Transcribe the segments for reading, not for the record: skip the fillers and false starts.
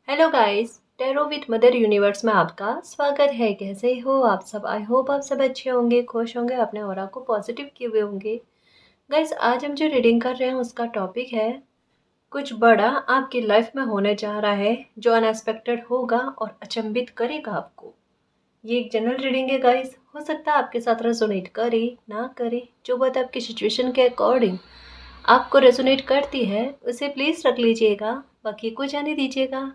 Hello guys, tarot with mother universe में आपका स्वागत है। कैसे हो आप सब? आई होप आप सब अच्छे होंगे, खुश होंगे, अपने ऑरा को पॉजिटिव किए हुए होंगे। गाइस, आज हम जो रीडिंग कर रहे हैं उसका टॉपिक है कुछ बड़ा आपकी लाइफ में होने जा रहा है जो अनएक्सपेक्टेड होगा और अचंभित करेगा आपको। ये एक जनरल रीडिंग है गाइस, हो सकता है आपके साथ रेजोनेट करे ना करे। जो बात आपकी सिचुएशन के अकॉर्डिंग आपको रेजोनेट करती है उसे प्लीज़ रख लीजिएगा, बाकी को जाने दीजिएगा।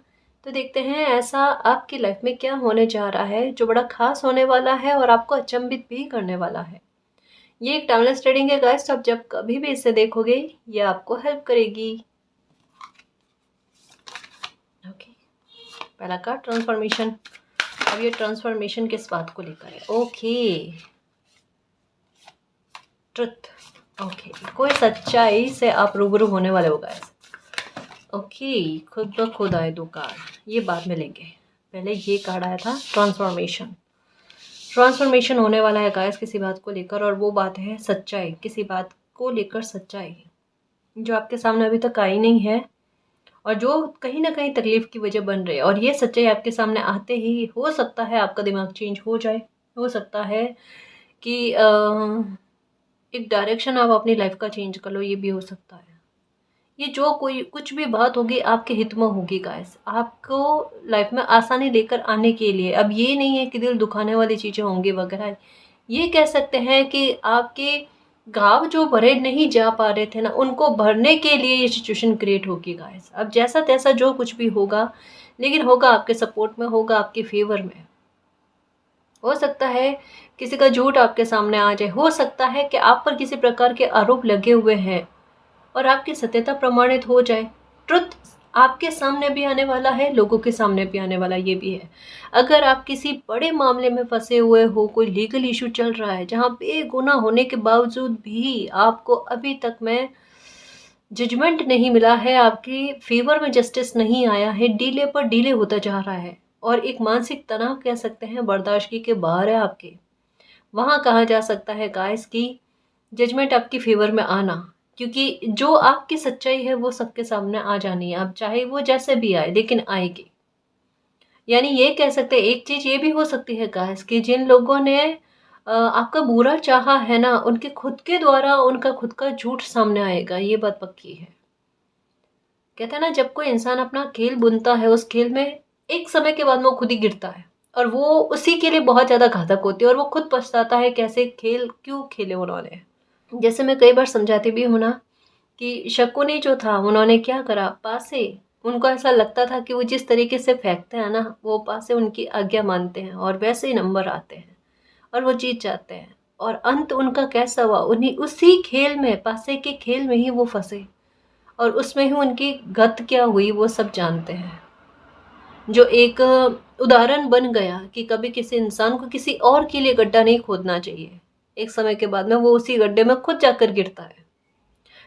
तो देखते हैं ऐसा आपकी लाइफ में क्या होने जा रहा है जो बड़ा खास होने वाला है और आपको अचंभित भी करने वाला है। ये एक टाइमलेस रीडिंग है गाइस, तो आप जब कभी भी इसे देखोगे ये आपको हेल्प करेगी। ओके, पहला कार्ड ट्रांसफॉर्मेशन। अब ये ट्रांसफॉर्मेशन किस बात को लेकर है? Okay, truth. ओके, कोई सच्चाई से आप रूबरू होने वाले हो गाइस। ओके, खुद ब खुद आए दो कार्ड, ये बाद में लेंगे। पहले ये कार्ड आया था ट्रांसफॉर्मेशन। ट्रांसफॉर्मेशन होने वाला है गाइस किसी बात को लेकर, और वो बात है सच्चाई। किसी बात को लेकर सच्चाई जो आपके सामने अभी तक आई नहीं है और जो कहीं ना कहीं तकलीफ की वजह बन रही है, और ये सच्चाई आपके सामने आते ही हो सकता है आपका दिमाग चेंज हो जाए। हो सकता है कि एक डायरेक्शन आप अपनी लाइफ का चेंज कर लो, ये भी हो सकता है। ये जो कोई कुछ भी बात होगी आपके हित में होगी गाइस, आपको लाइफ में आसानी लेकर आने के लिए। अब ये नहीं है कि दिल दुखाने वाली चीज़ें होंगी वगैरह। ये कह सकते हैं कि आपके घाव जो भरे नहीं जा पा रहे थे ना, उनको भरने के लिए ये सिचुएशन क्रिएट होगी गाइस। अब जैसा तैसा जो कुछ भी होगा, लेकिन होगा आपके सपोर्ट में, होगा आपके फेवर में। हो सकता है किसी का झूठ आपके सामने आ जाए, हो सकता है कि आप पर किसी प्रकार के आरोप लगे हुए हैं और आपकी सत्यता प्रमाणित हो जाए। ट्रुथ आपके सामने भी आने वाला है, लोगों के सामने भी आने वाला, ये भी है। अगर आप किसी बड़े मामले में फंसे हुए हो, कोई लीगल इशू चल रहा है जहाँ बेगुनाह होने के बावजूद भी आपको अभी तक में जजमेंट नहीं मिला है, आपकी फेवर में जस्टिस नहीं आया है, डीले पर डीले होता जा रहा है, और एक मानसिक तनाव कह सकते हैं बर्दाश्त के बाहर है आपके, वहाँ कहा जा सकता है गाइस की जजमेंट आपकी फेवर में आना। क्योंकि जो आपकी सच्चाई है वो सबके सामने आ जानी है, अब चाहे वो जैसे भी आए लेकिन आएगी। यानी ये कह सकते हैं, एक चीज ये भी हो सकती है गाइस कि जिन लोगों ने आपका बुरा चाहा है ना, उनके खुद के द्वारा उनका खुद का झूठ सामने आएगा, ये बात पक्की है। कहते हैं ना, जब कोई इंसान अपना खेल बुनता है उस खेल में एक समय के बाद में वो खुद ही गिरता है, और वो उसी के लिए बहुत ज्यादा घातक होती है, और वो खुद पछताता है कैसे खेल क्यों खेले उन्होंने। जैसे मैं कई बार समझाती भी हूँ ना कि शकुनी जो था उन्होंने क्या करा, पासे उनको ऐसा लगता था कि वो जिस तरीके से फेंकते हैं ना, वो पासे उनकी आज्ञा मानते हैं और वैसे ही नंबर आते हैं और वो जीत जाते हैं। और अंत उनका कैसा हुआ, उन्हीं उसी खेल में, पासे के खेल में ही वो फंसे, और उसमें ही उनकी गत क्या हुई वो सब जानते हैं। जो एक उदाहरण बन गया कि कभी किसी इंसान को किसी और के लिए गड्ढा नहीं खोदना चाहिए, एक समय के बाद में वो उसी गड्ढे में खुद जाकर गिरता है।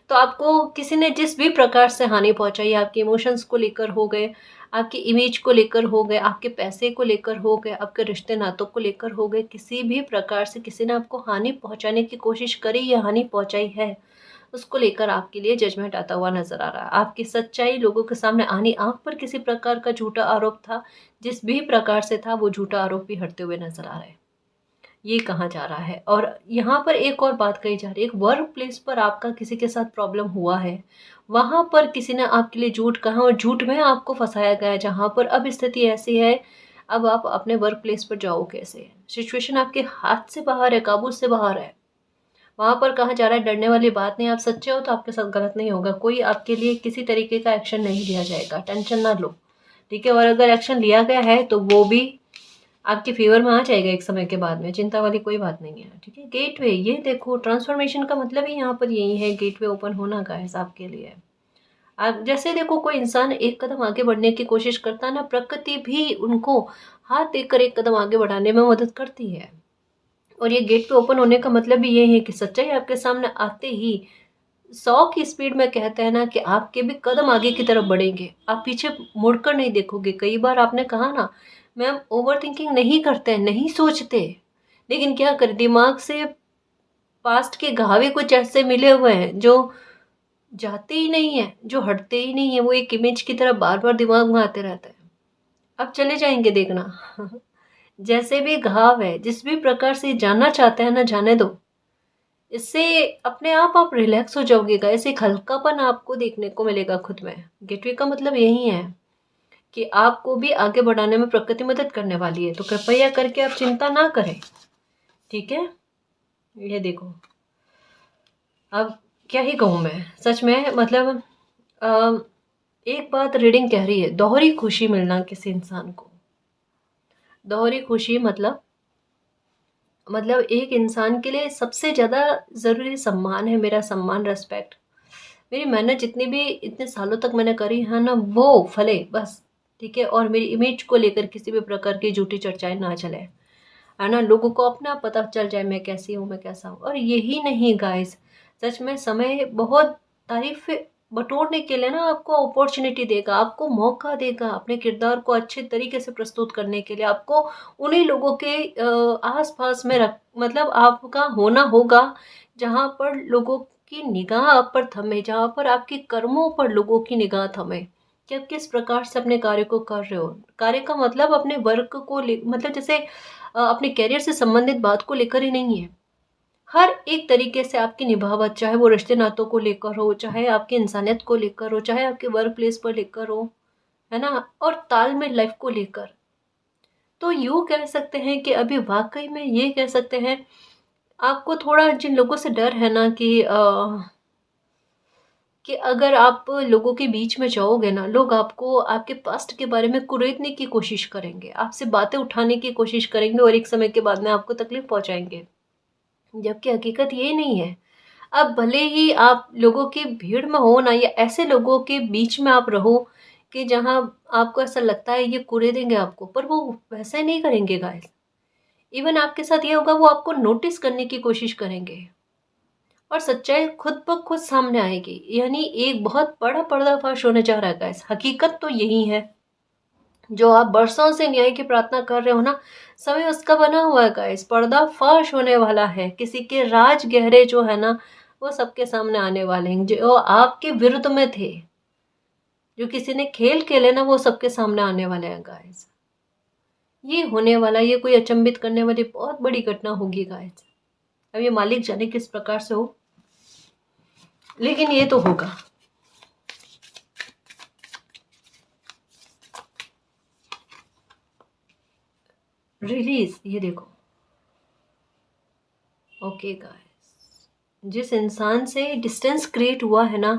तो आपको किसी ने जिस भी प्रकार से हानि पहुंचाई, आपके इमोशंस को लेकर हो गए, आपकी इमेज को लेकर हो गए, आपके पैसे को लेकर हो गए, आपके रिश्ते नातों को लेकर हो गए, किसी भी प्रकार से किसी ने आपको हानि पहुंचाने की कोशिश करी या हानि पहुंचाई है, उसको लेकर आपके लिए जजमेंट आता हुआ नजर आ रहा है। आपकी सच्चाई लोगों के सामने आनी, आप पर किसी प्रकार का झूठा आरोप था, जिस भी प्रकार से था वो झूठा आरोप भी हटते हुए नजर आ रहा है, ये कहा जा रहा है। और यहाँ पर एक और बात कही जा रही है, एक वर्क प्लेस पर आपका किसी के साथ प्रॉब्लम हुआ है, वहां पर किसी ने आपके लिए झूठ कहा और झूठ में आपको फंसाया गया है, जहां पर अब स्थिति ऐसी है, अब आप अपने वर्क प्लेस पर जाओ कैसे। सिचुएशन आपके हाथ से बाहर है, काबू से बाहर है। वहां पर कहा जा रहा है डरने वाली बात नहीं, आप सच्चे हो तो आपके साथ गलत नहीं होगा, कोई आपके लिए किसी तरीके का एक्शन नहीं लिया जाएगा, टेंशन ना लो, ठीक है। और अगर एक्शन लिया गया है तो वो भी आपके फेवर में आ जाएगा एक समय के बाद में, चिंता वाली कोई बात नहीं है, ठीक है। गेटवे, ये देखो ट्रांसफॉर्मेशन का मतलब ही यहाँ पर यही है, गेटवे ओपन होना गाइस आपके लिए। आप जैसे देखो, कोई इंसान एक कदम आगे बढ़ने की कोशिश करता है ना, प्रकृति भी उनको हाथ देकर एक कदम आगे बढ़ाने में मदद करती है। और ये गेट पे ओपन होने का मतलब भी ये है कि सच्चाई आपके सामने आते ही 100 की स्पीड में, कहते हैं ना कि आपके भी कदम आगे की तरफ बढ़ेंगे, आप पीछे मुड़कर नहीं देखोगे। कई बार आपने कहा ना, मैम ओवर थिंकिंग नहीं करते, नहीं सोचते, लेकिन क्या कर, दिमाग से पास्ट के घावे कुछ ऐसे मिले हुए हैं जो जाते ही नहीं है, जो हटते ही नहीं है, वो एक इमेज की तरह बार बार दिमाग में आते रहते हैं। अब चले जाएंगे देखना। जैसे भी घाव है, जिस भी प्रकार से जाना चाहते हैं ना, जाने दो। इससे अपने आप रिलैक्स हो जाओगे गाइस, एक हल्कापन आपको देखने को मिलेगा खुद में। गेटवे का मतलब यही है कि आपको भी आगे बढ़ाने में प्रकृति मदद करने वाली है, तो कृपया करके आप चिंता ना करें, ठीक है। ये देखो, अब क्या ही कहूँ मैं, सच में मतलब अ, एक बात रीडिंग कह रही है, दोहरी खुशी मिलना किसी इंसान को। दोहरी खुशी मतलब एक इंसान के लिए सबसे ज़्यादा ज़रूरी सम्मान है, मेरा सम्मान, रेस्पेक्ट। मेरी मेहनत जितनी भी इतने सालों तक मैंने करी है ना, वो फले बस, ठीक है। और मेरी इमेज को लेकर किसी भी प्रकार की झूठी चर्चाएं ना चले, है ना। लोगों को अपना पता चल जाए मैं कैसी हूँ, मैं कैसा हूँ। और यही नहीं गाइस, सच में समय बहुत तारीफ बटोरने के लिए ना आपको अपॉर्चुनिटी देगा, आपको मौका देगा अपने किरदार को अच्छे तरीके से प्रस्तुत करने के लिए। आपको उन्हीं लोगों के आस पास में रख मतलब आपका होना होगा जहाँ पर लोगों की निगाह आप पर थमे, जहाँ पर आपके कर्मों पर लोगों की निगाह थमे कि आप किस प्रकार से अपने कार्य को कर रहे हो। कार्य का मतलब अपने वर्क को ले, मतलब जैसे अपने करियर से संबंधित बात को लेकर ही नहीं है, हर एक तरीके से आपकी निभावत, चाहे वो रिश्ते नातों को लेकर हो, चाहे आपकी इंसानियत को लेकर हो, चाहे आपके वर्क प्लेस पर लेकर हो, है ना, और तालमेल लाइफ को लेकर। तो यूँ कह सकते हैं कि अभी वाकई में ये कह सकते हैं, आपको थोड़ा जिन लोगों से डर है ना कि अगर आप लोगों के बीच में जाओगे ना, लोग आपको आपके पास्ट के बारे में कुरेदने की कोशिश करेंगे, आपसे बातें उठाने की कोशिश करेंगे और एक समय के बाद में आपको तकलीफ पहुंचाएंगे, जबकि हकीकत ये नहीं है। अब भले ही आप लोगों की भीड़ में हो ना, या ऐसे लोगों के बीच में आप रहो कि जहां आपको ऐसा लगता है ये कुरेदेंगे आपको, पर वो वैसा ही नहीं करेंगे गाइस। इवन आपके साथ ये होगा, वो आपको नोटिस करने की कोशिश करेंगे और सच्चाई खुद ब खुद सामने आएगी। यानी एक बहुत बड़ा पर्दाफाश होने जा रहा है गाइस। हकीकत तो यही है, जो आप बरसों से न्याय की प्रार्थना कर रहे हो ना, समय उसका बना हुआ है गाइस। पर्दाफाश होने वाला है, किसी के राज गहरे जो है ना, वो सबके सामने आने वाले हैं। जो आपके विरुद्ध में थे, जो किसी ने खेल खेले ना, वो सबके सामने आने वाले हैं गाइस। ये होने वाला, ये कोई अचंभित करने वाली बहुत बड़ी घटना होगी गाइस। अब ये मालिक जाने किस प्रकार से हो, लेकिन ये तो होगा। रिलीज, ये देखो, ओके गाइस, जिस इंसान से डिस्टेंस क्रिएट हुआ है ना,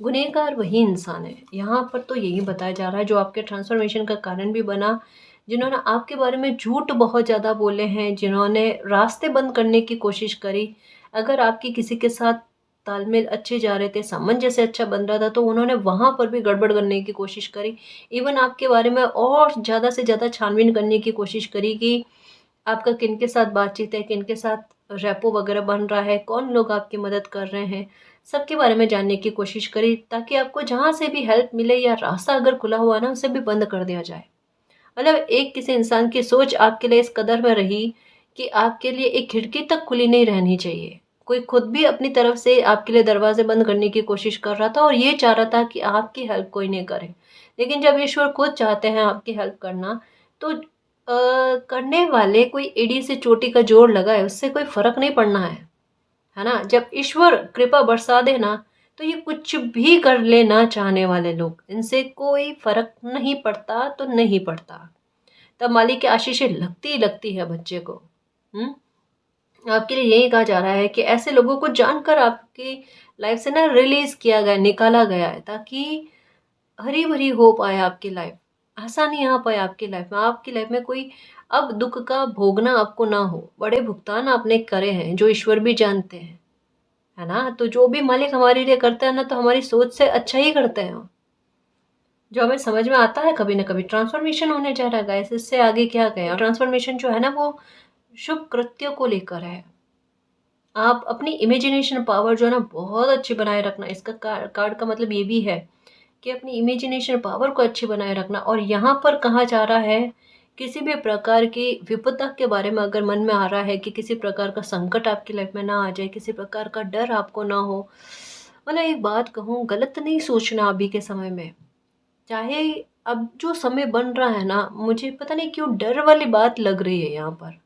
गुनहगार वही इंसान है। यहाँ पर तो यही बताया जा रहा है, जो आपके ट्रांसफॉर्मेशन का कारण भी बना, जिन्होंने आपके बारे में झूठ बहुत ज़्यादा बोले हैं, जिन्होंने रास्ते बंद करने की कोशिश करी। अगर आपकी किसी के साथ तालमेल अच्छे जा रहे थे, सामंजस्य अच्छा बन रहा था, तो उन्होंने वहाँ पर भी गड़बड़ करने की कोशिश करी। इवन आपके बारे में और ज़्यादा से ज़्यादा छानबीन करने की कोशिश करी कि आपका किन के साथ बातचीत है, किन के साथ रेपो वगैरह बन रहा है, कौन लोग आपकी मदद कर रहे हैं, सबके बारे में जानने की कोशिश करी, ताकि आपको जहाँ से भी हेल्प मिले या रास्ता अगर खुला हुआ ना, उसे भी बंद कर दिया जाए। मतलब एक किसी इंसान की सोच आपके लिए इस कदर में रही कि आपके लिए एक खिड़की तक खुली नहीं रहनी चाहिए। कोई खुद भी अपनी तरफ से आपके लिए दरवाजे बंद करने की कोशिश कर रहा था और ये चाह रहा था कि आपकी हेल्प कोई नहीं करे। लेकिन जब ईश्वर खुद चाहते हैं आपकी हेल्प करना, तो करने वाले कोई एड़ी से चोटी का जोड़ लगाए, उससे कोई फर्क नहीं पड़ना है ना। जब ईश्वर कृपा बरसा दे ना, तो ये कुछ भी कर लेना चाहने वाले लोग, इनसे कोई फर्क नहीं पड़ता, तो नहीं पड़ता। तब मालिक की आशीषें लगती ही लगती है बच्चे को। हम्म आपके लिए यही कहा जा रहा है कि ऐसे लोगों को जानकर आपकी लाइफ से ना रिलीज किया गया, निकाला गया है, ताकि हरी भरी हो पाए आपकी लाइफ, आसानी आ पाए आपकी लाइफ में। आपकी लाइफ में कोई अब दुख का भोगना आपको ना हो। बड़े भुगतान आपने करे हैं, जो ईश्वर भी जानते हैं, है ना। तो जो भी मालिक हमारे लिए करते हैं ना, तो हमारी सोच से अच्छा ही करते हैं। जो हमें समझ में आता है, कभी ना कभी ट्रांसफॉर्मेशन होने जा रहा है गाइस, इससे आगे क्या कहें। और ट्रांसफॉर्मेशन जो है ना, वो शुभ कृत्यों को लेकर है। आप अपनी इमेजिनेशन पावर जो है ना, बहुत अच्छी बनाए रखना। इसका कार्ड का मतलब ये भी है कि अपनी इमेजिनेशन पावर को अच्छी बनाए रखना। और यहाँ पर कहा जा रहा है, किसी भी प्रकार की विपदा के बारे में अगर मन में आ रहा है कि किसी प्रकार का संकट आपकी लाइफ में ना आ जाए, किसी प्रकार का डर आपको ना हो, मतलब एक बात कहूँ, गलत नहीं सोचना अभी के समय में। चाहे अब जो समय बन रहा है ना, मुझे पता नहीं क्यों डर वाली बात लग रही है यहाँ पर।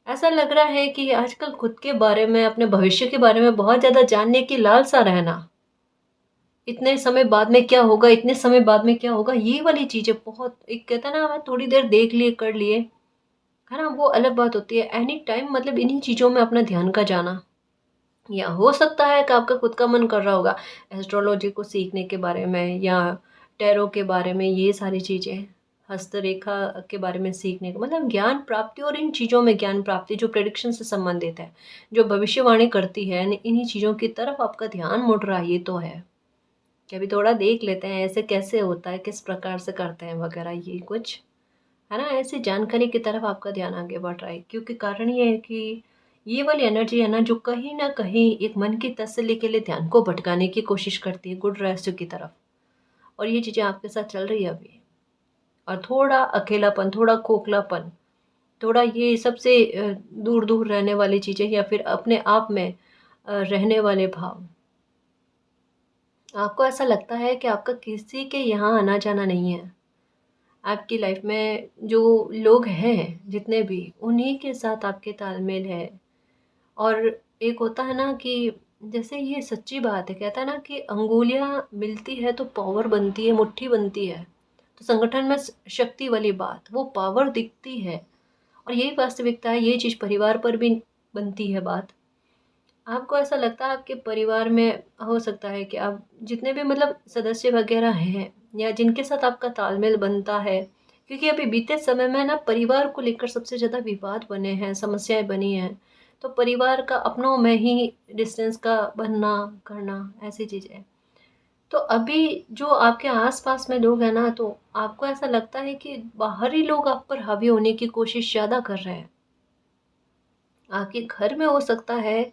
ऐसा लग रहा है कि आजकल खुद के बारे में, अपने भविष्य के बारे में बहुत ज़्यादा जानने की लालसा रहना, इतने समय बाद में क्या होगा, इतने समय बाद में क्या होगा, ये वाली चीज़ें बहुत, एक कहते हैं ना थोड़ी देर देख लिए कर लिए, है ना, वो अलग बात होती है। एनी टाइम मतलब इन्हीं चीज़ों में अपना ध्यान का जाना, या हो सकता है कि आपका खुद का मन कर रहा होगा एस्ट्रोलॉजी को सीखने के बारे में, या टैरो के बारे में, ये सारी चीज़ें, हस्तरेखा के बारे में सीखने का मतलब ज्ञान प्राप्ति, और इन चीज़ों में ज्ञान प्राप्ति जो प्रेडिक्शन से संबंधित है, जो भविष्यवाणी करती है, इन्हीं चीज़ों की तरफ आपका ध्यान मुड़ रहा है, ये तो है कि अभी थोड़ा देख लेते हैं ऐसे कैसे होता है, किस प्रकार से करते हैं वगैरह, ये कुछ है ना, ऐसी जानकारी की तरफ आपका ध्यान आगे बढ़ रहा है। क्योंकि कारण ये है कि ये वाली एनर्जी है ना, जो कहीं ना कहीं एक मन की तसल्ली के लिए ध्यान को भटकाने की कोशिश करती है गुड रहस्य की तरफ, और ये चीज़ें आपके साथ चल रही है अभी। और थोड़ा अकेलापन, थोड़ा खोखलापन, थोड़ा ये सबसे दूर दूर रहने वाली चीज़ें, या फिर अपने आप में रहने वाले भाव, आपको ऐसा लगता है कि आपका किसी के यहाँ आना जाना नहीं है। आपकी लाइफ में जो लोग हैं जितने भी, उन्हीं के साथ आपके तालमेल है। और एक होता है ना कि जैसे ये सच्ची बात है, कहता है ना कि अंगुलियां मिलती है तो पावर बनती है, मुट्ठी बनती है, तो संगठन में शक्ति वाली बात, वो पावर दिखती है। और यही वास्तविकता है, ये चीज़ परिवार पर भी बनती है बात। आपको ऐसा लगता है आपके परिवार में, हो सकता है कि आप जितने भी मतलब सदस्य वगैरह हैं, या जिनके साथ आपका तालमेल बनता है, क्योंकि अभी बीते समय में ना परिवार को लेकर सबसे ज़्यादा विवाद बने हैं, समस्याएं बनी हैं, तो परिवार का अपनों में ही डिस्टेंस का बनना करना, ऐसी चीज़ें। तो अभी जो आपके आसपास में लोग हैं ना, तो आपको ऐसा लगता है कि बाहरी लोग आप पर हावी होने की कोशिश ज़्यादा कर रहे हैं। आपके घर में हो सकता है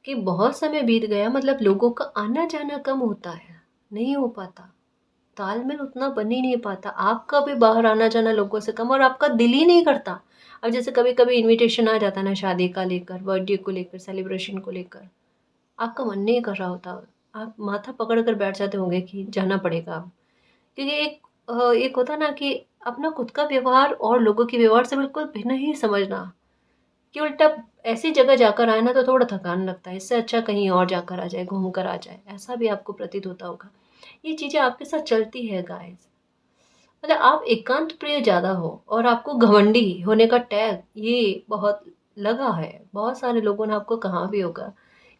कि बहुत समय बीत गया, मतलब लोगों का आना जाना कम होता है, नहीं हो पाता, तालमेल उतना बन ही नहीं पाता, आपका भी बाहर आना जाना लोगों से कम, और आपका दिल ही नहीं करता। अब जैसे कभी कभी इनविटेशन आ जाता है ना, शादी का लेकर, बर्थडे को लेकर, सेलिब्रेशन को लेकर, आपका मन नहीं कर रहा होता, आप माथा पकड़ कर बैठ जाते होंगे कि जाना पड़ेगा अब। क्योंकि एक होता ना कि अपना खुद का व्यवहार और लोगों के व्यवहार से बिल्कुल भिन्न ही समझना, कि उल्टा ऐसी जगह जाकर आए ना तो थोड़ा थकान लगता है, इससे अच्छा कहीं और जाकर आ जाए, घूम कर आ जाए, ऐसा भी आपको प्रतीत होता होगा। ये चीज़ें आपके साथ चलती है गाइस। मतलब आप एकांत प्रिय ज़्यादा हो, और आपको घमंडी होने का टैग ये बहुत लगा है, बहुत सारे लोगों ने आपको कहा भी होगा,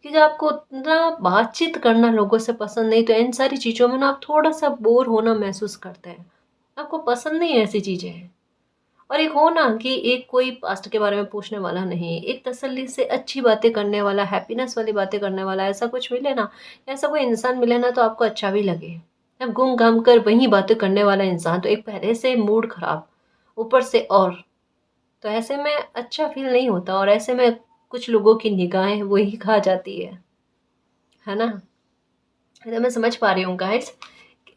क्योंकि आपको उतना बातचीत करना लोगों से पसंद नहीं, तो इन सारी चीज़ों में ना आप थोड़ा सा बोर होना महसूस करते हैं, आपको पसंद नहीं है ऐसी चीज़ें। और एक हो ना कि एक कोई पास्ट के बारे में पूछने वाला नहीं, एक तसल्ली से अच्छी बातें करने वाला, हैप्पीनेस वाली बातें करने वाला, ऐसा कुछ मिले ना, ऐसा कोई इंसान मिले ना, तो आपको अच्छा भी लगे। अब घूम घाम कर वही बातें करने वाला इंसान, तो एक पहले से मूड खराब, ऊपर से और, तो ऐसे में अच्छा फील नहीं होता, और ऐसे में कुछ लोगों की निगाहें वही खा जाती है ना। तो मैं समझ पा रही हूँ गाइस,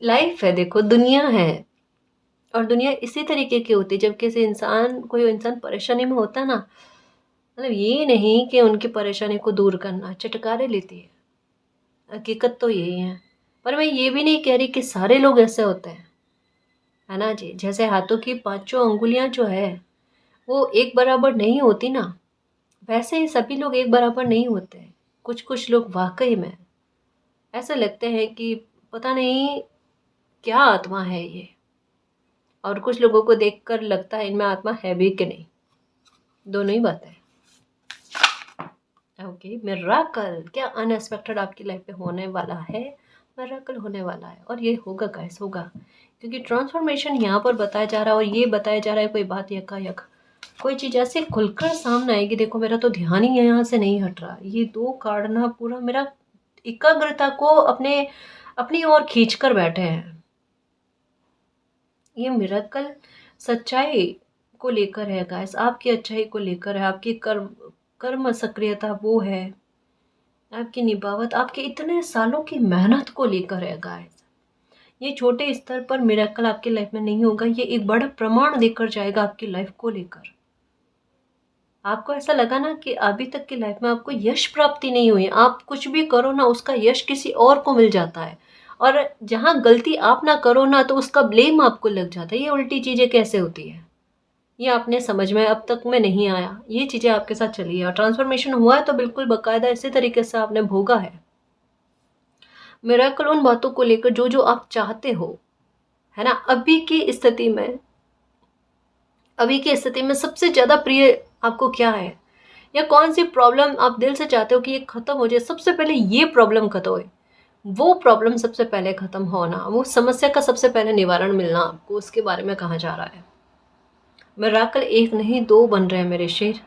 लाइफ है, देखो दुनिया है, और दुनिया इसी तरीके की होती है, जब किसी इंसान, कोई इंसान परेशानी में होता है ना, मतलब ये नहीं कि उनकी परेशानी को दूर करना, चटकारे लेती है, हकीकत तो यही है। पर मैं ये भी नहीं कह रही कि सारे लोग ऐसे होते हैं, है ना जी। जैसे हाथों की पांचों अंगुलियां जो है वो एक बराबर नहीं होती ना, वैसे ही सभी लोग एक बराबर नहीं होते हैं। कुछ कुछ लोग वाकई में ऐसे लगते हैं कि पता नहीं क्या आत्मा है ये, और कुछ लोगों को देखकर लगता है इनमें आत्मा है भी कि नहीं, दोनों ही बातें। ओके, मिराकल क्या अनएक्सपेक्टेड आपकी लाइफ में होने वाला है, मिराकल होने वाला है, और ये होगा गाइस, होगा। क्योंकि ट्रांसफॉर्मेशन यहाँ पर बताया जा रहा है, और ये बताया जा रहा है, कोई बात यकायक कोई चीज़ ऐसे खुलकर सामने आएगी। देखो मेरा तो ध्यान ही यहाँ से नहीं हट रहा, ये दो कार्ड ना पूरा मेरा एकाग्रता को अपनी ओर खींच कर बैठे हैं। ये मिराकल सच्चाई को लेकर है गाइस, आपकी अच्छाई को लेकर है, आपकी कर्म कर्म सक्रियता वो है, आपकी निभावत, आपके इतने सालों की मेहनत को लेकर है गाइस। ये छोटे स्तर पर मिरेकल आपकी लाइफ में नहीं होगा, ये एक बड़ा प्रमाण देकर जाएगा आपकी लाइफ को लेकर। आपको ऐसा लगा ना कि अभी तक की लाइफ में आपको यश प्राप्ति नहीं हुई, आप कुछ भी करो ना उसका यश किसी और को मिल जाता है, और जहाँ गलती आप ना करो ना तो उसका ब्लेम आपको लग जाता है। ये उल्टी चीज़ें कैसे होती है, ये आपने समझ में अब तक में नहीं आया। ये चीज़ें आपके साथ चली है और ट्रांसफॉर्मेशन हुआ है तो बिल्कुल बाकायदा इसी तरीके से आपने भोगा है। मिरेकल उन बातों को लेकर जो जो आप चाहते हो, है ना। अभी की स्थिति में सबसे ज़्यादा प्रिय आपको क्या है, या कौन सी प्रॉब्लम आप दिल से चाहते हो कि ये ख़त्म हो जाए, सबसे पहले ये प्रॉब्लम खत्म होए, वो प्रॉब्लम सबसे पहले ख़त्म होना, वो समस्या का सबसे पहले निवारण मिलना आपको, उसके बारे में कहा जा रहा है। मिरेकल एक नहीं दो बन रहे हैं मेरे शेर।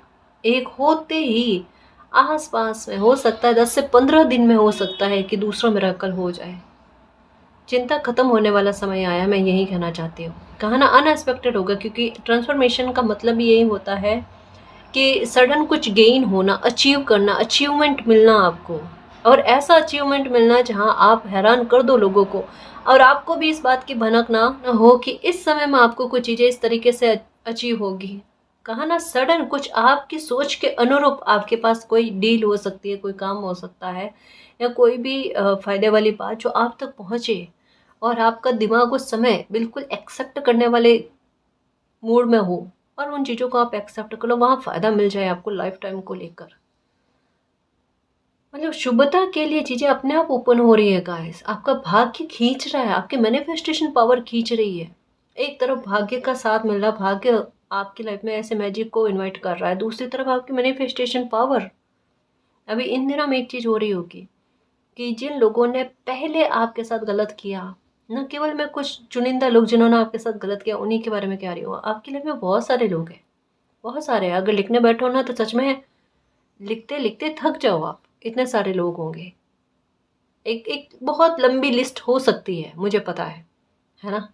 एक होते ही आस पास में हो सकता है 10 से 15 दिन में हो सकता है कि दूसरा मिरेकल हो जाए। चिंता खत्म होने वाला समय आया, मैं यही कहना चाहती हूँ। कहा ना अनएक्सपेक्टेड होगा, क्योंकि ट्रांसफॉर्मेशन का मतलब यही होता है कि सडन कुछ गेन होना, अचीव करना, अचीवमेंट मिलना आपको, और ऐसा अचीवमेंट मिलना जहां आप हैरान कर दो लोगों को, और आपको भी इस बात की भनक ना हो कि इस समय में आपको कुछ चीज़ें इस तरीके से अचीव होगी। कहा ना सडन कुछ आपकी सोच के अनुरूप आपके पास कोई डील हो सकती है, कोई काम हो सकता है, या कोई भी फ़ायदे वाली बात जो आप तक पहुँचे, और आपका दिमाग उस समय बिल्कुल एक्सेप्ट करने वाले मूड में हो, और उन चीज़ों को आप एक्सेप्ट कर लो, वहाँ फ़ायदा मिल जाए आपको लाइफ टाइम को लेकर। मतलब शुभता के लिए चीज़ें अपने आप ओपन हो रही है गाइस। आपका भाग्य खींच रहा है, आपकी मैनिफेस्टेशन पावर खींच रही है। एक तरफ भाग्य का साथ मिल रहा, भाग्य आपकी लाइफ में ऐसे मैजिक को इनवाइट कर रहा है, दूसरी तरफ आपकी मैनिफेस्टेशन पावर। अभी इन दिनों में एक चीज़ हो रही होगी कि जिन लोगों ने पहले आपके साथ गलत किया, न केवल मैं कुछ चुनिंदा लोग जिन्होंने आपके साथ गलत किया उन्हीं के बारे में कह रही हूँ, आपकी लाइफ में बहुत सारे लोग हैं, बहुत सारे हैं। अगर लिखने बैठो ना तो सच में लिखते लिखते थक जाओ आप, इतने सारे लोग होंगे। एक एक बहुत लंबी लिस्ट हो सकती है, मुझे पता है ना।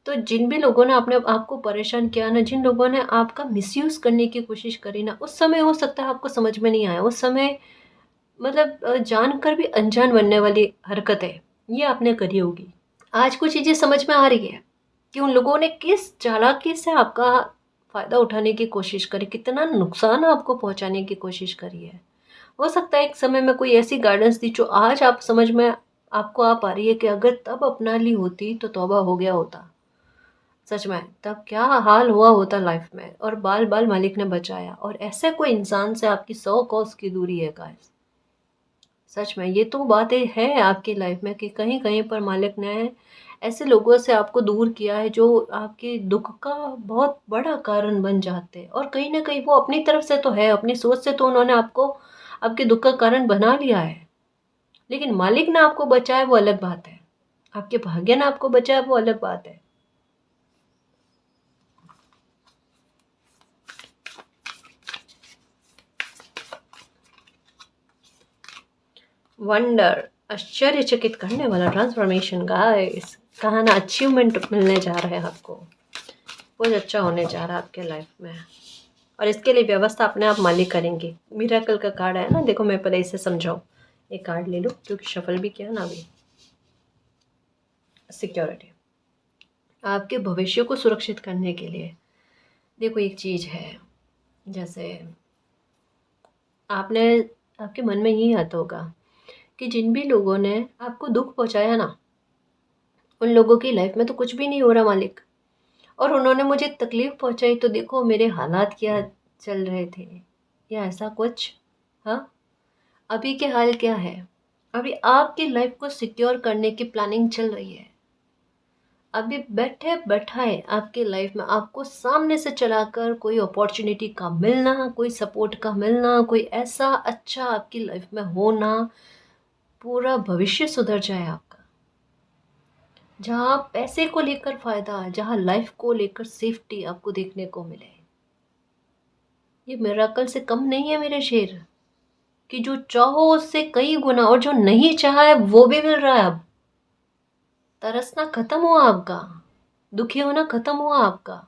तो जिन भी लोगों ने अपने आपको परेशान किया ना, जिन लोगों ने आपका मिसयूज़ करने की कोशिश करी ना, उस समय हो सकता है आपको समझ में नहीं आया, उस समय मतलब जानकर भी अनजान बनने वाली हरकतें ये आपने करी होगी। आज कुछ चीज़ें समझ में आ रही है कि उन लोगों ने किस चालाकी से आपका फ़ायदा उठाने की कोशिश करी, कितना नुकसान आपको पहुंचाने की कोशिश करी है। हो सकता है एक समय में कोई ऐसी गाइडेंस थी जो आज आप समझ में आपको आ पा रही है कि अगर तब अपना ली होती तो तौबा हो गया होता। सच में तब क्या हाल हुआ होता लाइफ में, और बाल बाल मालिक ने बचाया। और ऐसे कोई इंसान से आपकी 100 कोस की दूरी है गाइस। सच में ये तो बातें है आपकी लाइफ में कि कहीं कहीं पर मालिक ने ऐसे लोगों से आपको दूर किया है जो आपके दुख का बहुत बड़ा कारण बन जाते हैं, और कहीं ना कहीं वो अपनी तरफ से तो है, अपनी सोच से तो उन्होंने आपको आपके दुख का कारण बना लिया है, लेकिन मालिक ने आपको बचाया वो अलग बात है, आपके भाग्य ने आपको बचाया वो अलग बात है। वंडर, आश्चर्यचकित करने वाला ट्रांसफॉर्मेशन गाइस। कहा ना अचीवमेंट मिलने जा रहा है आपको, कुछ अच्छा होने जा रहा है आपके लाइफ में, और इसके लिए व्यवस्था अपने आप मालिक करेंगे। मिरेकल का कार्ड है ना, देखो मैं पहले इसे समझाऊँ। एक कार्ड ले लो क्योंकि शफल भी किया ना अभी। सिक्योरिटी, आपके भविष्य को सुरक्षित करने के लिए देखो एक चीज़ है, जैसे आपने आपके मन में यही आता होगा कि जिन भी लोगों ने आपको दुख पहुंचाया ना, उन लोगों की लाइफ में तो कुछ भी नहीं हो रहा मालिक, और उन्होंने मुझे तकलीफ़ पहुंचाई तो देखो मेरे हालात क्या चल रहे थे, या ऐसा कुछ। हाँ, अभी के हाल क्या है, अभी आपकी लाइफ को सिक्योर करने की प्लानिंग चल रही है। अभी बैठे बैठाए आपकी लाइफ में आपको सामने से चलाकर कोई अपॉर्चुनिटी का मिलना, कोई सपोर्ट का मिलना, कोई ऐसा अच्छा आपकी लाइफ में होना, पूरा भविष्य सुधर जाए आपका, जहाँ पैसे को लेकर फायदा, जहाँ लाइफ को लेकर सेफ्टी आपको देखने को मिले। ये मिरेकल से कम नहीं है मेरे शेर, कि जो चाहो उससे कई गुना, और जो नहीं चाहा है वो भी मिल रहा है अब। तरसना खत्म हुआ आपका, दुखी होना खत्म हुआ आपका।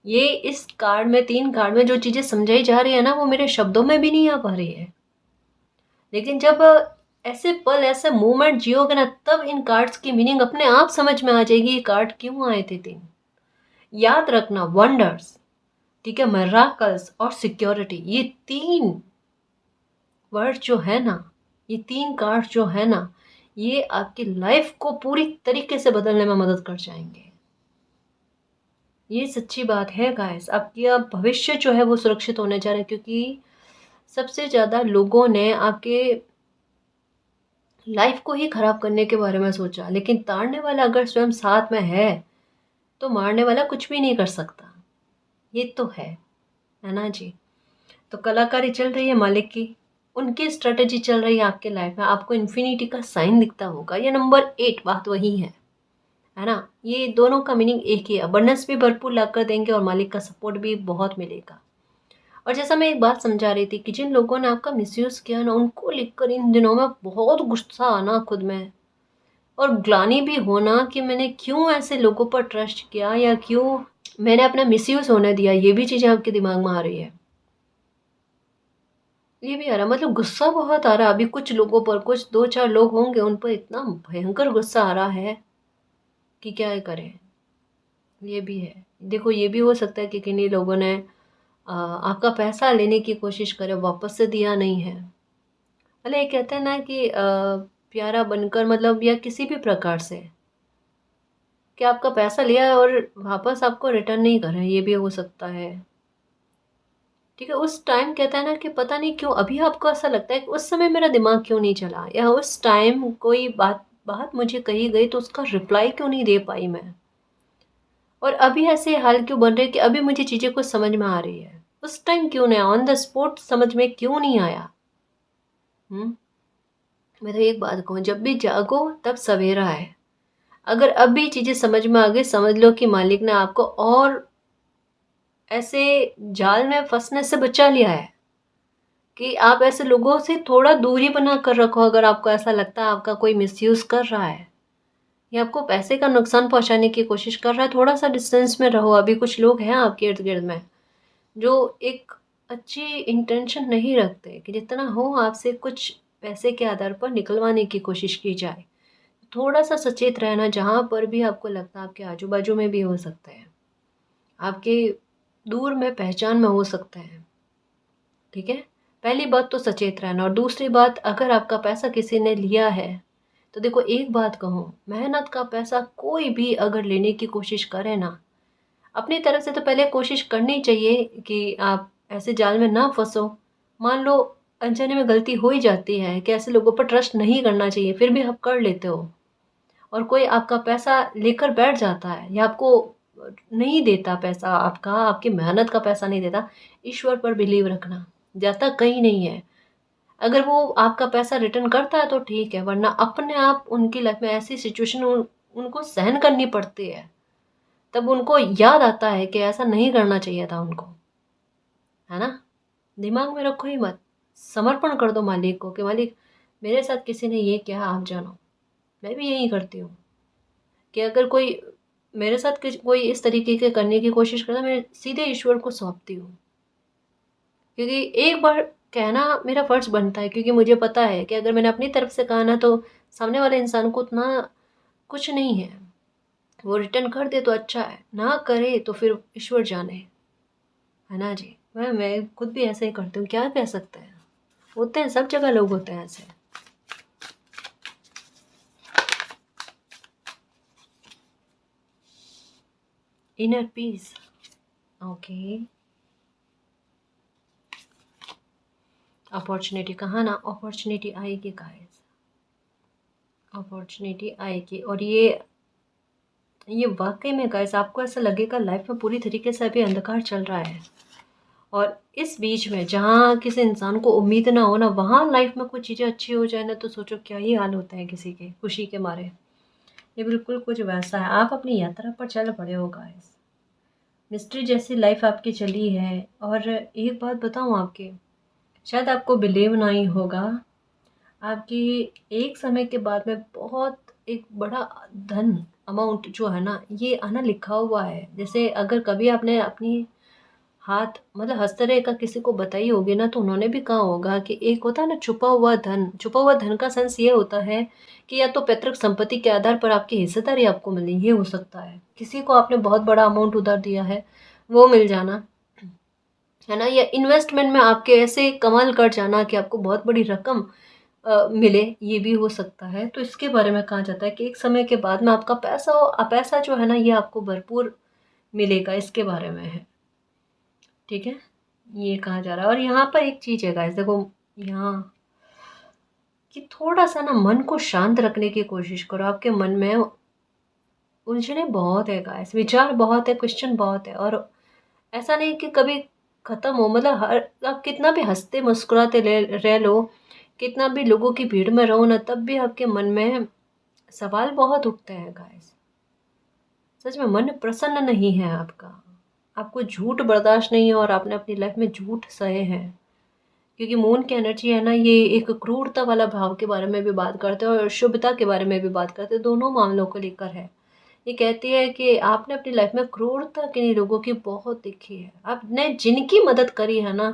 ये इस कार्ड में, 3 कार्ड में जो चीजें समझाई जा रही है ना, वो मेरे शब्दों में भी नहीं आ पा रही है, लेकिन जब ऐसे पल, ऐसे मोमेंट जियोगे ना, तब इन कार्ड्स की मीनिंग अपने आप समझ में आ जाएगी, ये कार्ड क्यों आए थे 3। याद रखना, वंडर्स, ठीक है, मिरेकल्स और सिक्योरिटी, ये 3 वर्ड जो है ना, ये 3 कार्ड जो है ना, ये आपकी लाइफ को पूरी तरीके से बदलने में मदद कर जाएंगे। ये सच्ची बात है गाइस। आपकी भविष्य जो है वो सुरक्षित होने जा रहा है, क्योंकि सबसे ज़्यादा लोगों ने आपके लाइफ को ही खराब करने के बारे में सोचा, लेकिन ताड़ने वाला अगर स्वयं साथ में है तो मारने वाला कुछ भी नहीं कर सकता। ये तो है ना जी। तो कलाकारी चल रही है मालिक की, उनकी स्ट्रेटेजी चल रही है आपके लाइफ में। आपको इन्फिनिटी का साइन दिखता होगा, ये नंबर 8 बात वही है ना। ये दोनों का मीनिंग एक ही है। अबंडेंस भी भरपूर ला कर देंगे और मालिक का सपोर्ट भी बहुत मिलेगा। और जैसा मैं एक बात समझा रही थी कि जिन लोगों ने आपका मिसयूज़ किया ना, उनको लिखकर इन दिनों में बहुत गुस्सा आना खुद में, और ग्लानि भी होना कि मैंने क्यों ऐसे लोगों पर ट्रस्ट किया या क्यों मैंने अपना मिसयूज़ होने दिया। ये भी चीज़ें आपके दिमाग में आ रही है, ये भी आ रहा, मतलब गुस्सा बहुत आ रहा है अभी कुछ लोगों पर। कुछ 2-4 लोग होंगे उन पर इतना भयंकर गुस्सा आ रहा है कि क्या करें। ये भी है। देखो, ये भी हो सकता है कि किन्हीं लोगों ने आपका पैसा लेने की कोशिश करे, वापस से दिया नहीं है। भले ये कहते हैं ना कि प्यारा बनकर, मतलब या किसी भी प्रकार से कि आपका पैसा लिया है और वापस आपको रिटर्न नहीं कर रहे हैं, ये भी हो सकता है। ठीक है, उस टाइम कहता है ना कि पता नहीं क्यों अभी आपको ऐसा लगता है कि उस समय मेरा दिमाग क्यों नहीं चला, या उस टाइम कोई बात बात मुझे कही गई तो उसका रिप्लाई क्यों नहीं दे पाई मैं, और अभी ऐसे हाल क्यों बन रहे कि अभी मुझे चीज़ें कुछ समझ में आ रही है, उस टाइम क्यों नहीं, ऑन द स्पॉट समझ में क्यों नहीं आया। मैं तो एक बात कहूँ, जब भी जागो तब सवेरा है। अगर अभी चीज़ें समझ में आ गई, समझ लो कि मालिक ने आपको और ऐसे जाल में फंसने से बचा लिया है कि आप ऐसे लोगों से थोड़ा दूरी बना कर रखो। अगर आपको ऐसा लगता है आपका कोई मिसयूज़ कर रहा है या आपको पैसे का नुकसान पहुंचाने की कोशिश कर रहा है, थोड़ा सा डिस्टेंस में रहो। अभी कुछ लोग हैं आपके इर्द गिर्द में जो एक अच्छी इंटेंशन नहीं रखते कि जितना हो आपसे कुछ पैसे के आधार पर निकलवाने की कोशिश की जाए। थोड़ा सा सचेत रहना, जहाँ पर भी आपको लगता है आपके आजू बाजू में भी हो सकते हैं, आपके दूर में पहचान में हो सकते हैं। ठीक है, पहली बात तो सचेत रहना। और दूसरी बात, अगर आपका पैसा किसी ने लिया है तो देखो, एक बात कहूँ, मेहनत का पैसा कोई भी अगर लेने की कोशिश करे ना, अपनी तरफ से तो पहले कोशिश करनी चाहिए कि आप ऐसे जाल में ना फंसो। मान लो अनजाने में गलती हो ही जाती है कि ऐसे लोगों पर ट्रस्ट नहीं करना चाहिए, फिर भी आप कर लेते हो, और कोई आपका पैसा लेकर बैठ जाता है या आपको नहीं देता पैसा, आपका आपकी मेहनत का पैसा नहीं देता, ईश्वर पर बिलीव रखना, जाता कहीं नहीं है। अगर वो आपका पैसा रिटर्न करता है तो ठीक है, वरना अपने आप उनकी लाइफ में ऐसी सिचुएशन उनको सहन करनी पड़ती है, तब उनको याद आता है कि ऐसा नहीं करना चाहिए था उनको, है ना। दिमाग में रखो ही मत, समर्पण कर दो मालिक को कि मालिक, मेरे साथ किसी ने ये किया, आप जानो। मैं भी यही करती हूँ कि अगर कोई मेरे साथ कोई इस तरीके के करने की कोशिश करता है, मैं सीधे ईश्वर को सौंपती हूँ, क्योंकि एक बार कहना मेरा फ़र्ज़ बनता है, क्योंकि मुझे पता है कि अगर मैंने अपनी तरफ से कहा ना तो सामने वाले इंसान को उतना कुछ नहीं है, वो रिटर्न कर दे तो अच्छा है, ना करे तो फिर ईश्वर जाने, है ना जी। मैं खुद भी ऐसे ही करती हूँ, क्या कह सकते हैं, होते हैं सब जगह लोग होते हैं ऐसे। Inner peace, okay. अपॉर्चुनिटी कहाँ ना, अपॉर्चुनिटी आएगी गाइस, अपॉर्चुनिटी आएगी। और ये वाकई में गाइस, आपको ऐसा लगेगा लाइफ में पूरी तरीके से अभी अंधकार चल रहा है, और इस बीच में जहाँ किसी इंसान को उम्मीद ना हो ना, वहाँ लाइफ में कुछ चीज़ें अच्छी हो जाए ना, तो सोचो क्या ही हाल होता है किसी के खुशी के मारे। ये बिल्कुल कुछ वैसा है, आप अपनी यात्रा पर चल पड़े हो गाइस। मिस्ट्री जैसी लाइफ आपकी चली है। और एक बात बताऊँ आपके, शायद आपको बिलीव नहीं होगा, आपकी एक समय के बाद में बहुत एक बड़ा धन अमाउंट जो है ना, ये आना लिखा हुआ है। जैसे अगर कभी आपने अपनी हाथ मतलब हस्तरेखा किसी को बताई होगी ना, तो उन्होंने भी कहा होगा कि एक होता है ना छुपा हुआ धन। छुपा हुआ धन का सेंस ये होता है कि या तो पैतृक संपत्ति के आधार पर आपकी हिस्सेदारी आपको मिलनी, ये हो सकता है। किसी को आपने बहुत बड़ा अमाउंट उधार दिया है, वो मिल जाना, है ना। या इन्वेस्टमेंट में आपके ऐसे कमाल कर जाना कि आपको बहुत बड़ी रकम मिले, ये भी हो सकता है। तो इसके बारे में कहा जाता है कि एक समय के बाद में आपका पैसा जो है ना ये आपको भरपूर मिलेगा, इसके बारे में है। ठीक है, ये कहा जा रहा है। और यहाँ पर एक चीज़ है गाइस, देखो यहाँ कि थोड़ा सा ना मन को शांत रखने की कोशिश करो। आपके मन में उलझने बहुत है गाइस, विचार बहुत है, क्वेश्चन बहुत है। और ऐसा नहीं कि कभी ख़त्म हो, मतलब हर आप कितना भी हंसते मुस्कुराते रह लो, कितना भी लोगों की भीड़ में रहो ना, तब भी आपके मन में सवाल बहुत उठते हैं गाइस। सच में मन प्रसन्न नहीं है आपका, आपको झूठ बर्दाश्त नहीं है और आपने अपनी लाइफ में झूठ सहे हैं। क्योंकि मून की एनर्जी है ना, ये एक क्रूरता वाला भाव के बारे में भी बात करते हैं और शुभता के बारे में भी बात करते हैं, दोनों मामलों को लेकर है। ये कहती है कि आपने अपनी लाइफ में क्रूरता किन्हीं लोगों की बहुत देखी है, आपने जिनकी मदद करी है ना,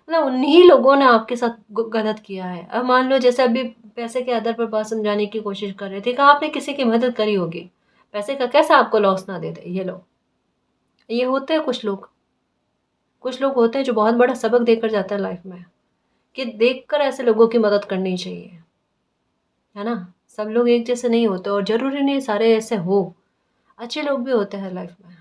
मतलब उन्हीं लोगों ने आपके साथ गलत किया है। अब मान लो जैसे अभी पैसे के आधार पर बात समझाने की कोशिश कर रहे थे कि आपने किसी की मदद करी होगी, पैसे का कैसे आपको लॉस ना दे दे। ये लो, ये होते हैं कुछ लोग होते हैं जो बहुत बड़ा सबक देकर जाते हैं लाइफ में, कि देखकर ऐसे लोगों की मदद करनी चाहिए, है ना। सब लोग एक जैसे नहीं होते और ज़रूरी नहीं सारे ऐसे हो, अच्छे लोग भी होते हैं लाइफ में,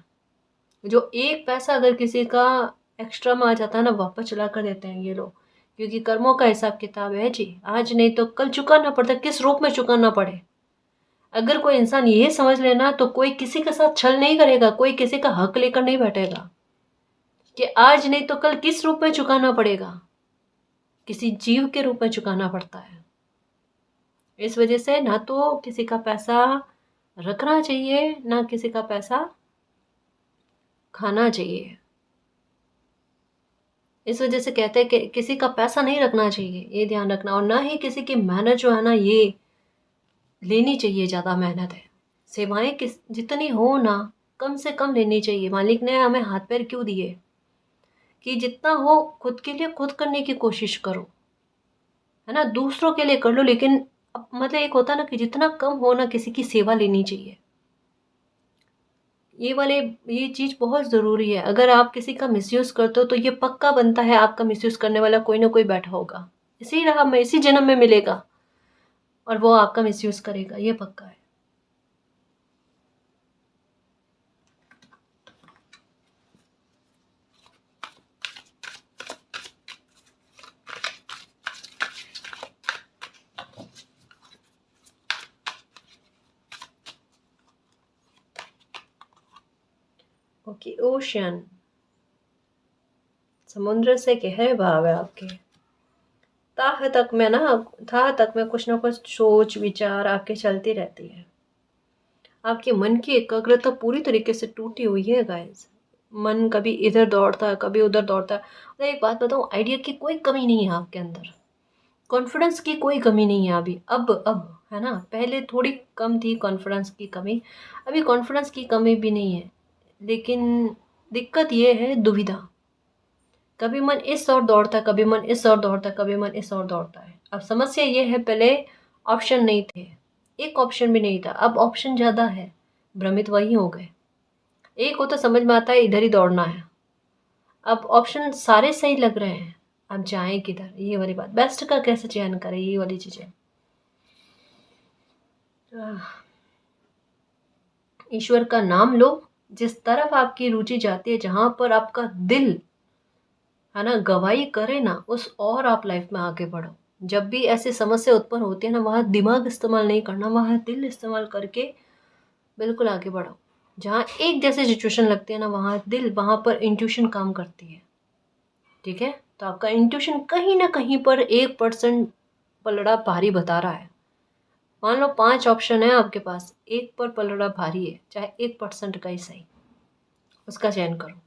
जो एक पैसा अगर किसी का एक्स्ट्रा में आ जाता है ना, वापस चला कर देते हैं ये लोग। क्योंकि कर्मों का हिसाब किताब है जी, आज नहीं तो कल चुकाना पड़ता है, किस रूप में चुकाना पड़े। अगर कोई इंसान ये समझ लेना तो कोई किसी के साथ छल नहीं करेगा, कोई किसी का हक लेकर नहीं बैठेगा कि आज नहीं तो कल किस रूप में चुकाना पड़ेगा, किसी जीव के रूप में चुकाना पड़ता है। इस वजह से ना तो किसी का पैसा रखना चाहिए, ना किसी का पैसा खाना चाहिए। इस वजह से कहते हैं कि किसी का पैसा नहीं रखना चाहिए, ये ध्यान रखना। और ना ही किसी की मेहनत जो है ना ये लेनी चाहिए, ज़्यादा मेहनत है। सेवाएं किस जितनी हो ना, कम से कम लेनी चाहिए। मालिक ने हमें हाथ पैर क्यों दिए, कि जितना हो खुद के लिए खुद करने की कोशिश करो, है ना। दूसरों के लिए कर लो, लेकिन मतलब एक होता ना कि जितना कम हो ना, किसी की सेवा लेनी चाहिए। ये चीज़ बहुत ज़रूरी है। अगर आप किसी का मिसयूज़ करते हो तो ये पक्का बनता है आपका मिसयूज़ करने वाला कोई ना कोई बैठा होगा, इसी राह में इसी जन्म में मिलेगा और वो आपका मिसयूज़ करेगा, ये पक्का है। ओके, ओशन, समुद्र से गहरे भाव है आपके। थाह तक में कुछ ना कुछ सोच विचार आपके चलती रहती है। आपके मन की एकाग्रता पूरी तरीके से टूटी हुई है गाइस। मन कभी इधर दौड़ता है, कभी उधर दौड़ता है। और एक बात बताऊँ, आइडिया की कोई कमी नहीं है आपके अंदर, कॉन्फिडेंस की कोई कमी नहीं है अभी। अब है ना, पहले थोड़ी कम थी कॉन्फिडेंस की कमी, अभी कॉन्फिडेंस की कमी भी नहीं है। लेकिन दिक्कत ये है दुविधा, कभी मन इस ओर दौड़ता है, कभी मन इस ओर दौड़ता है, कभी मन इस ओर दौड़ता है। अब समस्या ये है, पहले ऑप्शन नहीं थे, एक ऑप्शन भी नहीं था, अब ऑप्शन ज़्यादा है, भ्रमित वही हो गए। एक हो तो समझ में आता है इधर ही दौड़ना है, अब ऑप्शन सारे सही लग रहे हैं, अब जाएं किधर, ये वाली बात। बेस्ट का कैसे चयन करें, ये वाली चीज़ें। ईश्वर का नाम लो, जिस तरफ आपकी रुचि जाती है, जहाँ पर आपका दिल है ना गवाही करे ना, उस और आप लाइफ में आगे बढ़ो। जब भी ऐसी समस्या उत्पन्न होती है ना, वहाँ दिमाग इस्तेमाल नहीं करना, वहाँ दिल इस्तेमाल करके बिल्कुल आगे बढ़ो। जहाँ एक जैसे सिचुएशन लगती है ना, वहाँ पर इंट्यूशन काम करती है। ठीक है, तो आपका इंट्यूशन कहीं ना कहीं पर 1% पलड़ा भारी बता रहा है। मान लो 5 ऑप्शन है आपके पास, एक पर पलड़ा भारी है, चाहे 1% का ही सही, उसका चयन करो।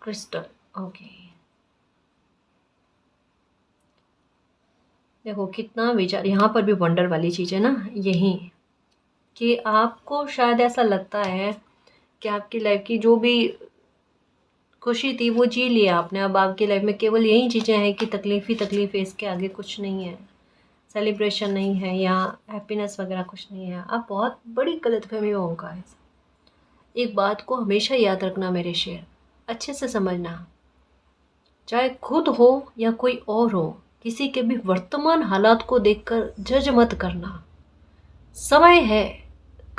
Crystal, okay. देखो कितना विचार, यहाँ पर भी वंडर वाली चीज़ है ना, यही कि आपको शायद ऐसा लगता है कि आपकी लाइफ की जो भी खुशी थी वो जी लिया आपने, अब आपकी लाइफ में केवल यही चीज़ें हैं कि तकलीफ़ ही तकलीफ़ है, इसके आगे कुछ नहीं है, सेलिब्रेशन नहीं है या हैप्पीनेस वगैरह कुछ नहीं है। आप बहुत बड़ी गलतफहमी में होगा। एक बात को हमेशा याद रखना मेरे शेर, अच्छे से समझना, चाहे खुद हो या कोई और हो, किसी के भी वर्तमान हालात को देखकर जज मत करना। समय है,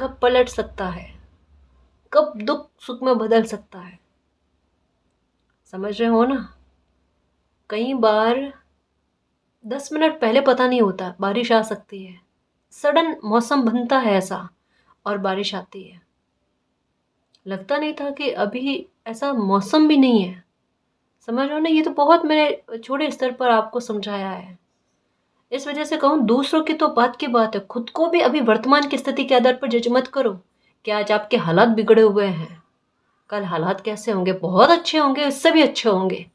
कब पलट सकता है, कब दुख सुख में बदल सकता है। समझ रहे हो ना? कई बार 10 मिनट पहले पता नहीं होता बारिश आ सकती है, सडन मौसम बनता है ऐसा और बारिश आती है। लगता नहीं था कि अभी ऐसा मौसम भी नहीं है। समझ रहे हो ना? ये तो बहुत मैंने छोटे स्तर पर आपको समझाया है। इस वजह से कहूँ, दूसरों की तो बात की बात है, खुद को भी अभी वर्तमान की स्थिति के आधार पर जज मत करो कि आज आपके हालात बिगड़े हुए हैं, कल हालात कैसे होंगे, बहुत अच्छे होंगे, उससे भी अच्छे होंगे,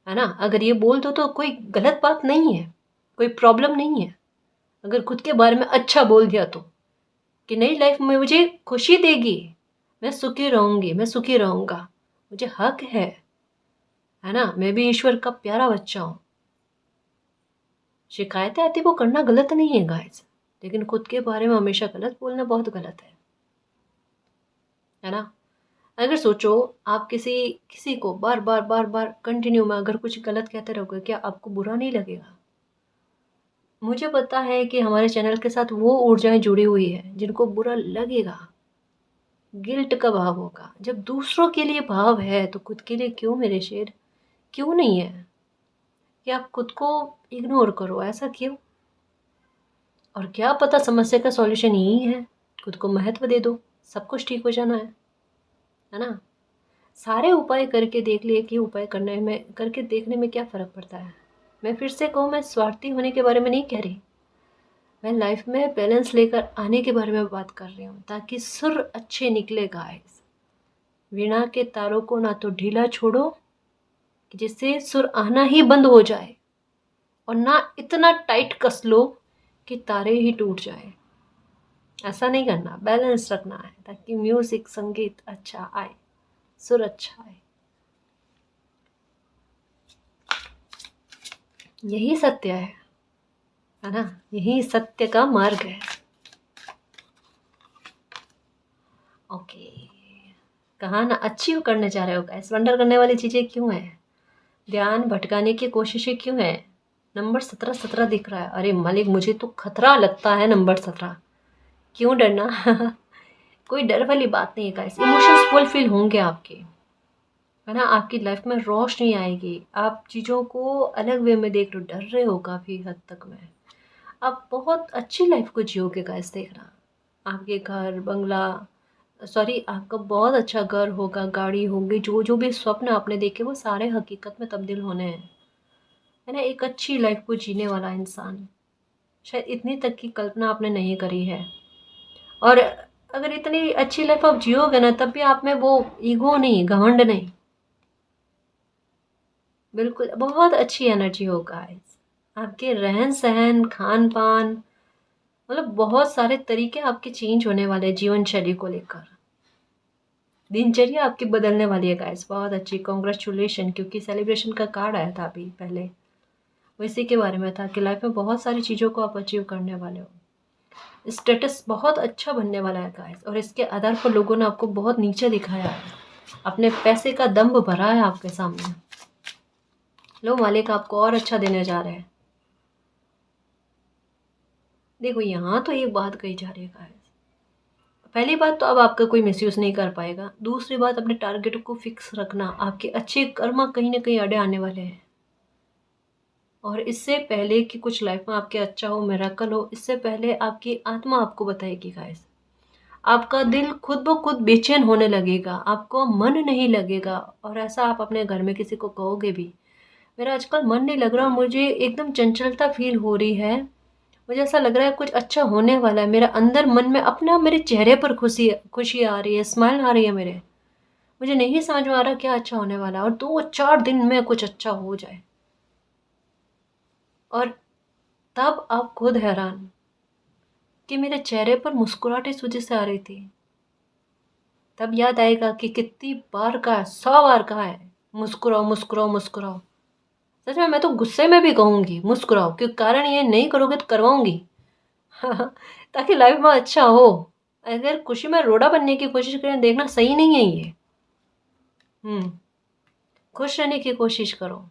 है ना? अगर ये बोल दो तो कोई गलत बात नहीं है, कोई प्रॉब्लम नहीं है। अगर खुद के बारे में अच्छा बोल दिया तो, कि नई लाइफ में मुझे खुशी देगी, मैं सुखी रहूंगी, मैं सुखी रहूंगा, मुझे हक है ना? मैं भी ईश्वर का प्यारा बच्चा हूँ। शिकायतें आती वो करना गलत नहीं है गाइस, लेकिन खुद के बारे में हमेशा गलत बोलना बहुत गलत है ना? अगर सोचो, आप किसी किसी को बार बार बार बार कंटिन्यू में अगर कुछ गलत कहते रहोगे, क्या आपको बुरा नहीं लगेगा? मुझे पता है कि हमारे चैनल के साथ वो ऊर्जाएं जुड़ी हुई है जिनको बुरा लगेगा, गिल्ट का भाव होगा। जब दूसरों के लिए भाव है तो खुद के लिए क्यों मेरे शेर? क्यों नहीं है कि आप खुद को इग्नोर करो? ऐसा क्यों? और क्या पता समस्या का सॉल्यूशन यही है, खुद को महत्व दे दो, सब कुछ ठीक हो जाना है ना? सारे उपाय करके देख लिए कि उपाय करने में करके देखने में क्या फ़र्क पड़ता है। मैं फिर से कहूँ, मैं स्वार्थी होने के बारे में नहीं कह रही, मैं लाइफ में बैलेंस लेकर आने के बारे में बात कर रही हूँ, ताकि सुर अच्छे निकले गाइस। वीणा के तारों को ना तो ढीला छोड़ो कि जिससे सुर आना ही बंद हो जाए, और ना इतना टाइट कस लो कि तारे ही टूट जाए। ऐसा नहीं करना, बैलेंस रखना है ताकि म्यूजिक संगीत अच्छा आए, सुर अच्छा आए। यही सत्य है ना? यही सत्य का मार्ग है। ओके, कहा ना अच्छी करने जा रहे हो गाइस। वंडर करने वाली चीज़ें क्यों है? ध्यान भटकाने की कोशिशें क्यों है? नंबर 17 दिख रहा है। अरे मालिक, मुझे तो खतरा लगता है नंबर 17। क्यों डरना? कोई डर वाली बात नहीं है गाइस। इमोशंस फुलफिल होंगे आपके, है ना? आपकी लाइफ में रोशनी आएगी, आप चीज़ों को अलग वे में देख रहे हो, डर रहे हो काफ़ी हद तक में, आप बहुत अच्छी लाइफ को जियोगे गाइस। देखना, आपके घर बंगला, सॉरी, आपका बहुत अच्छा घर होगा, गाड़ी होगी, जो जो भी स्वप्न आपने देखे वो सारे हकीकत में तब्दील होने हैं, है ना? एक अच्छी लाइफ को जीने वाला इंसान, शायद इतनी तक की कल्पना आपने नहीं करी है। और अगर इतनी अच्छी लाइफ आप जियोगे ना, तब भी आप में वो ईगो नहीं, घमंड नहीं, बिल्कुल बहुत अच्छी एनर्जी होगा। आपके रहन सहन, खान पान, मतलब बहुत सारे तरीके आपके चेंज होने वाले हैं जीवन शैली को लेकर। दिनचर्या आपकी बदलने वाली है गाइस, बहुत अच्छी। कॉन्ग्रेचुलेशन, क्योंकि सेलिब्रेशन का कार्ड आया था अभी पहले, वो इसी के बारे में था कि लाइफ में बहुत सारी चीज़ों को आप अचीव करने वाले हो। स्टेटस बहुत अच्छा बनने वाला है गाइस, और इसके आधार पर लोगों ने आपको बहुत नीचे दिखाया है, अपने पैसे का दम्भ भरा है आपके सामने। लो, मालिक आपको और अच्छा देने जा रहे हैं। देखो, यहाँ तो एक बात कही जा रही है गाइस। पहली बात तो अब आपका कोई मिसयूज़ नहीं कर पाएगा। दूसरी बात, अपने टारगेट को फिक्स रखना, आपके अच्छे कर्म कहीं ना कहीं अड़े आने वाले हैं। और इससे पहले कि कुछ लाइफ में आपके अच्छा हो, मिरेकल हो, इससे पहले आपकी आत्मा आपको बताएगी गाइस। आपका दिल खुद ब खुद बेचैन होने लगेगा, आपको मन नहीं लगेगा, और ऐसा आप अपने घर में किसी को कहोगे भी, मेरा आजकल मन नहीं लग रहा, मुझे एकदम चंचलता फील हो रही है, मुझे ऐसा लग रहा है कुछ अच्छा होने वाला है, मेरा अंदर मन में अपना, मेरे चेहरे पर खुशी खुशी आ रही है, स्माइल आ रही है मेरे, मुझे नहीं समझ में आ रहा क्या अच्छा होने वाला है, और 2-4 दिन में कुछ अच्छा हो जाए, और तब आप खुद हैरान कि मेरे चेहरे पर मुस्कुराहट इस वजह से आ रही थी। तब याद आएगा कि कितनी बार कहा है, 100 बार कहा है, मुस्कुराओ मुस्कुराओ मुस्कुराओ। सच में मैं तो गुस्से में भी कहूँगी मुस्कुराओ, क्योंकि कारण ये नहीं करोगे तो करवाऊंगी। ताकि लाइफ में अच्छा हो, अगर खुशी में रोड़ा बनने की कोशिश करें, देखना सही नहीं है ये। खुश रहने की कोशिश करो।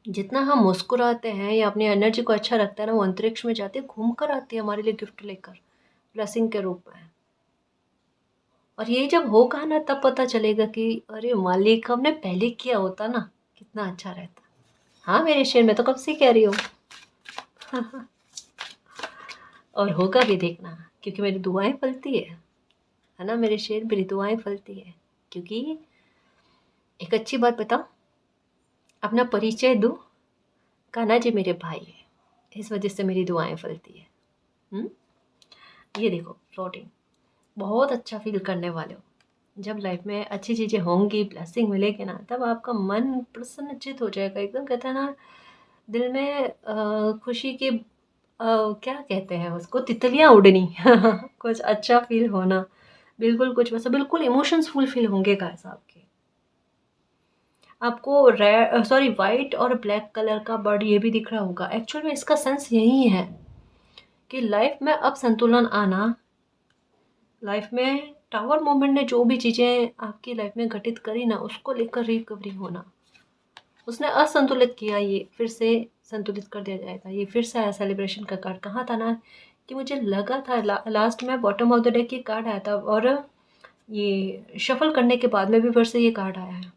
जितना हम मुस्कुराते हैं या अपनी एनर्जी को अच्छा रखते हैं ना, वो अंतरिक्ष में जाते घूम कर आती है हमारे लिए गिफ्ट लेकर, ब्लेसिंग के रूप में। और ये जब होगा ना, तब पता चलेगा कि अरे मालिक, हमने पहले किया होता ना, कितना अच्छा रहता। हाँ मेरे शेर, मैं तो कब से कह रही हूँ। और होगा भी, देखना, क्योंकि मेरी दुआएं फलती है ना मेरे शेर, मेरी दुआएं फलती है। क्योंकि एक अच्छी बात बताओ, अपना परिचय दूँ, कान्हा जी मेरे भाई है, इस वजह से मेरी दुआएं फलती है। ये देखो फ्लोटिंग, बहुत अच्छा फील करने वाले हो। जब लाइफ में अच्छी चीज़ें होंगी, ब्लेसिंग मिलेगी ना, तब आपका मन प्रसन्नचित हो जाएगा एकदम। कहते हैं ना, दिल में खुशी की क्या कहते हैं उसको, तितलियाँ उड़नी। कुछ अच्छा फील होना, बिल्कुल कुछ वैसा, बिल्कुल इमोशंस फुलफिल होंगे गाइस आपके। आपको रेड, सॉरी, वाइट और ब्लैक कलर का बर्ड ये भी दिख रहा होगा। एक्चुअल में इसका सेंस यही है कि लाइफ में अब संतुलन आना, लाइफ में टावर मोमेंट ने जो भी चीज़ें आपकी लाइफ में घटित करी ना, उसको लेकर रिकवरी होना। उसने असंतुलित किया, ये फिर से संतुलित कर दिया जाएगा। ये फिर से आया सेलिब्रेशन का कार्ड। कहाँ था ना कि मुझे लगा था लास्ट में बॉटम ऑफ द डेक ये कार्ड आया था, और ये शफल करने के बाद में भी फिर से ये कार्ड आया है।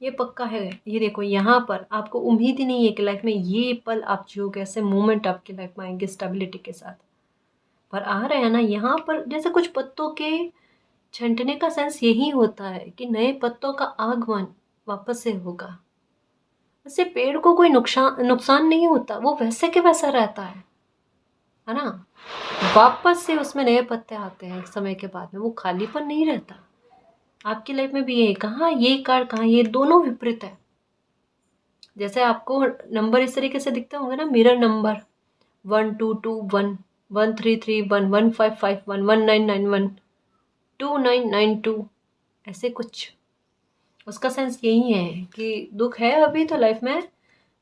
ये पक्का है। ये देखो, यहाँ पर आपको उम्मीद ही नहीं है कि लाइफ में ये पल आप जियोगे, ऐसे मोमेंट आपकी लाइफ में आएंगे स्टेबिलिटी के साथ, पर आ रहे हैं ना। यहाँ पर जैसे कुछ पत्तों के छंटने का सेंस यही होता है कि नए पत्तों का आगमन वापस से होगा। वैसे पेड़ को कोई नुकसान नहीं होता, वो वैसे के वैसा रहता है ना। वापस से उसमें नए पत्ते आते हैं एक समय के बाद में, वो खालीपन नहीं रहता। आपकी लाइफ में भी ये कहाँ, ये कार्ड कहाँ, ये दोनों विपरीत है। जैसे आपको नंबर इस तरीके से दिखते होंगे ना, मिरर नंबर 1221, 1331, 1551, 1991, 2992, ऐसे कुछ। उसका सेंस यही है कि दुख है अभी तो लाइफ में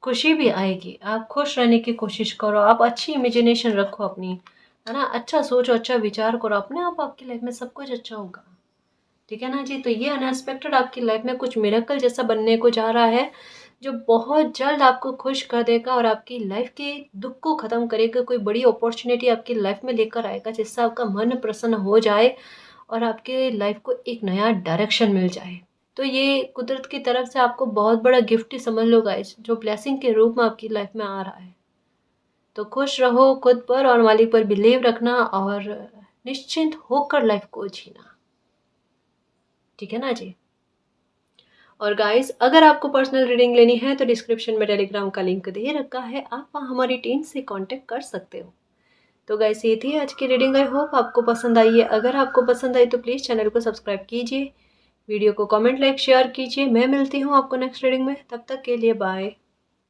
खुशी भी आएगी। आप खुश रहने की कोशिश करो, आप अच्छी इमेजिनेशन रखो अपनी, है ना। अच्छा सोचो, अच्छा विचार करो, अपने आप आपकी लाइफ में सब कुछ अच्छा होगा। ठीक है ना जी। तो ये अनएक्सपेक्टेड आपकी लाइफ में कुछ मिरेकल जैसा बनने को जा रहा है, जो बहुत जल्द आपको खुश कर देगा और आपकी लाइफ के दुख को ख़त्म करेगा। कोई बड़ी अपॉर्चुनिटी आपकी लाइफ में लेकर आएगा, जिससे आपका मन प्रसन्न हो जाए और आपके लाइफ को एक नया डायरेक्शन मिल जाए। तो ये कुदरत की तरफ से आपको बहुत बड़ा गिफ्ट ही समझ लो गाइस, जो ब्लेसिंग के रूप में आपकी लाइफ में आ रहा है। तो खुश रहो खुद पर और मालिक पर बिलीव रखना, और निश्चिंत होकर लाइफ को जीना। ठीक है ना जी। और गाइस, अगर आपको पर्सनल रीडिंग लेनी है तो डिस्क्रिप्शन में टेलीग्राम का लिंक दे रखा है, आप वहाँ हमारी टीम से कांटेक्ट कर सकते हो। तो गाइस, ये थी आज की रीडिंग। आई होप आपको पसंद आई है। अगर आपको पसंद आई तो प्लीज़ चैनल को सब्सक्राइब कीजिए, वीडियो को कमेंट, लाइक, शेयर कीजिए। मैं मिलती हूँ आपको नेक्स्ट रीडिंग में, तब तक के लिए बाय।